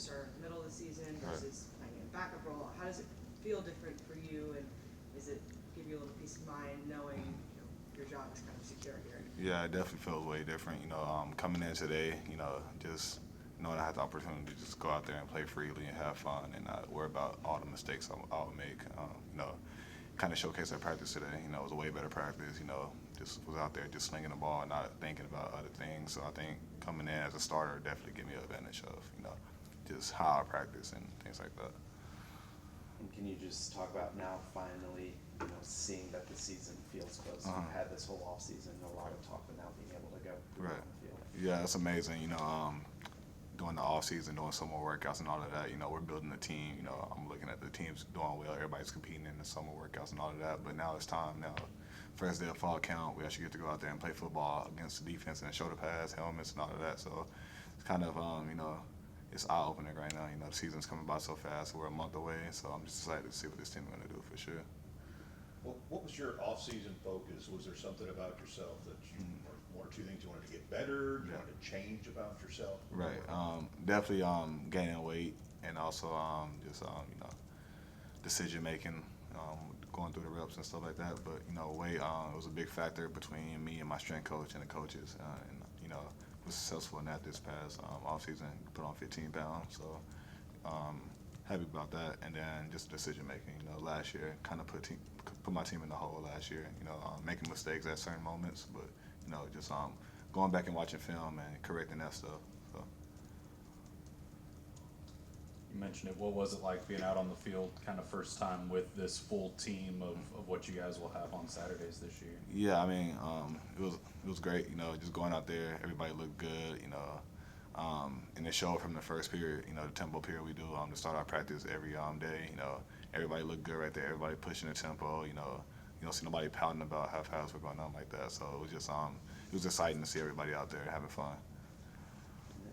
start in the middle of the season versus playing in backup role? How does it feel different for you, and does it give you a little peace of mind knowing your job is kind of secure here? Yeah, it definitely feels way different. Coming in today, just knowing I had the opportunity to just go out there and play freely and have fun and not worry about all the mistakes I'll make. Kind of showcase that practice today. It was a way better practice. Just was out there just slinging the ball and not thinking about other things. So I think coming in as a starter definitely give me an advantage of, just how I practice and things like that. And can you just talk about now finally, seeing that the season feels close? You've had this whole off season, a lot of talk, but now being able to go on the field. Yeah, it's amazing. Doing the off season, doing summer workouts and all of that. We're building a team. I'm looking at the teams doing well. Everybody's competing in the summer workouts and all of that. But now it's time. Now, first day of fall count, we actually get to go out there and play football against the defense and shoulder pads, helmets, and all of that. So it's kind of it's eye opening right now. The season's coming by so fast. We're a month away, so I'm just excited to see what this team is going to do for sure. Well, what was your off-season focus? Was there something about yourself that you, or one or two things you wanted to get better, you wanted to change about yourself? Right. Definitely gaining weight and also just decision making, going through the reps and stuff like that. But weight it was a big factor between me and my strength coach and the coaches, and was successful in that this past off season. Put on 15 pounds, so happy about that. And then just decision making. Last year kind of put my team in the hole last year. Making mistakes at certain moments, but just going back and watching film and correcting that stuff. So. You mentioned it. What was it like being out on the field, kind of first time with this full team of what you guys will have on Saturdays this year? Yeah, I mean, it was great. Just going out there, everybody looked good. And it showed from the first period. The tempo period we do to start our practice every day. Everybody looked good right there. Everybody pushing the tempo. You don't see nobody pouting about how fast we're going on like that. So it was just it was exciting to see everybody out there having fun.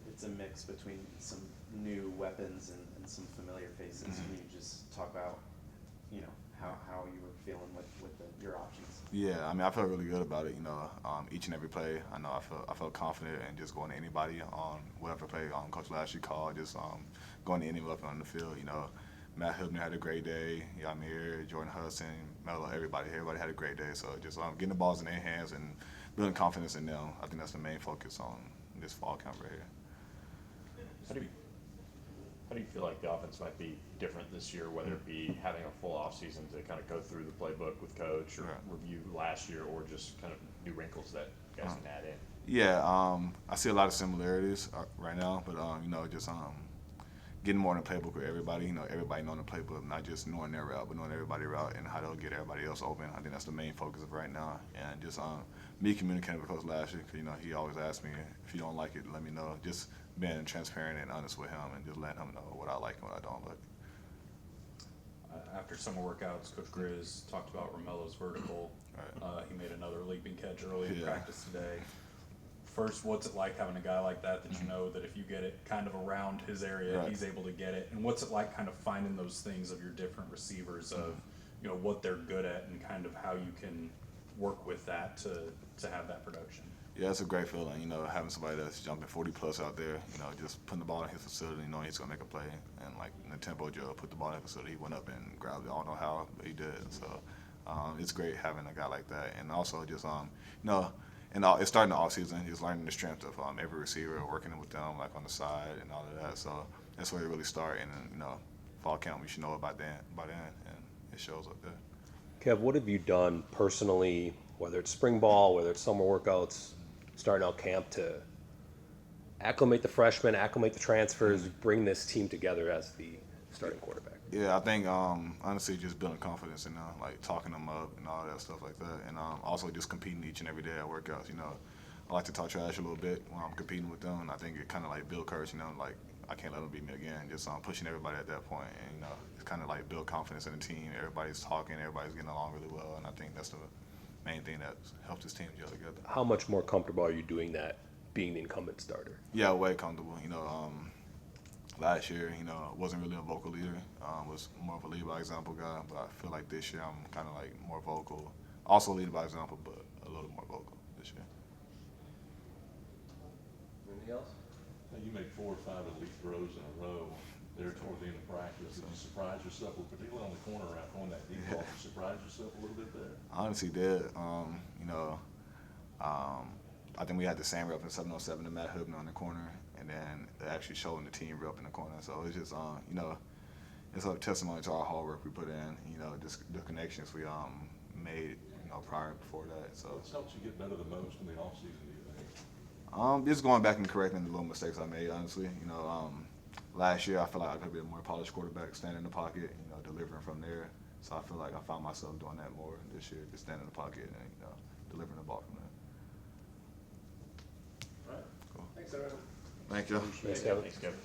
It's a mix between some new weapons and some familiar faces. Can you just talk about, how you were feeling with your options? Yeah, I mean, I felt really good about it. Each and every play, I felt confident in just going to anybody on whatever play Coach Lashley called, just going to any weapon on the field. Matt Hibner had a great day. Yamir, Jordan Hudson, Melo, everybody had a great day. So just getting the balls in their hands and building confidence in them. I think that's the main focus on this fall camp right here. How do you feel like the offense might be different this year, whether it be having a full offseason to kind of go through the playbook with Coach or review last year, or just kind of new wrinkles that you guys can add in? Yeah, I see a lot of similarities right now, but just getting more in the playbook with everybody. Everybody knowing the playbook, not just knowing their route, but knowing everybody's route and how they'll get everybody else open. I think that's the main focus of right now, and just me communicating with Coach Lashley, because he always asks me, if you don't like it, let me know. Just being transparent and honest with him and just letting him know what I like and what I don't like. After summer workouts, Coach Grizz talked about Romelo's vertical. Right. He made another leaping catch early in practice today. First, what's it like having a guy like that you know that if you get it kind of around his area, he's able to get it? And what's it like kind of finding those things of your different receivers of, what they're good at and kind of how you can work with that to have that production? Yeah, it's a great feeling, having somebody that's jumping 40-plus out there, just putting the ball in his facility, knowing he's going to make a play. And, like, in the tempo drill, put the ball in his facility, he went up and grabbed it. I don't know how, but he did. So it's great having a guy like that. And also just, it's starting the offseason, just learning the strength of every receiver, working with them, like, on the side and all of that. So that's where it really starts. And, fall camp, we should know it by then, and it shows up there. Kev, what have you done personally, whether it's spring ball, whether it's summer workouts, starting out camp, to acclimate the freshmen, acclimate the transfers, bring this team together as the starting quarterback? Yeah, I think honestly just building confidence and like talking them up and all that stuff like that, and also just competing each and every day at workouts. I like to talk trash a little bit when I'm competing with them, and I think it kind of like build courage. Like I can't let them beat me again. Just pushing everybody at that point, and it's kind of like build confidence in the team. Everybody's talking, everybody's getting along really well, and I think that's the main thing that helps this team gel together. How much more comfortable are you doing that, being the incumbent starter? Yeah, way comfortable. Last year, wasn't really a vocal leader. Was more of a lead by example guy, but I feel like this year I'm kind of like more vocal. Also lead by example, but a little more vocal this year. Anything else? Now, you made 4 or 5 elite throws in a row there toward the end of practice. Did you surprise yourself, particularly on the corner route, on that deep ball? Did you surprise yourself a little bit there? I honestly did. You know, I think we had the same rep in 707 to Matt Hubner on the corner, and then actually showing the team rep in the corner. So it's just, you know, it's a testimony to our hard work we put in. You know, just the connections we made, you know, prior before that. So What's helped you get better the most in the off season, do you think? just going back and correcting the little mistakes I made. Honestly, you know, last year I feel like I could be a more polished quarterback, standing in the pocket, you know, delivering from there. So I feel like I found myself doing that more this year, just standing in the pocket and, you know, delivering the ball from there. All right. Cool. Thanks, everyone. Thank you. Thanks, Kevin. Thanks, Kevin.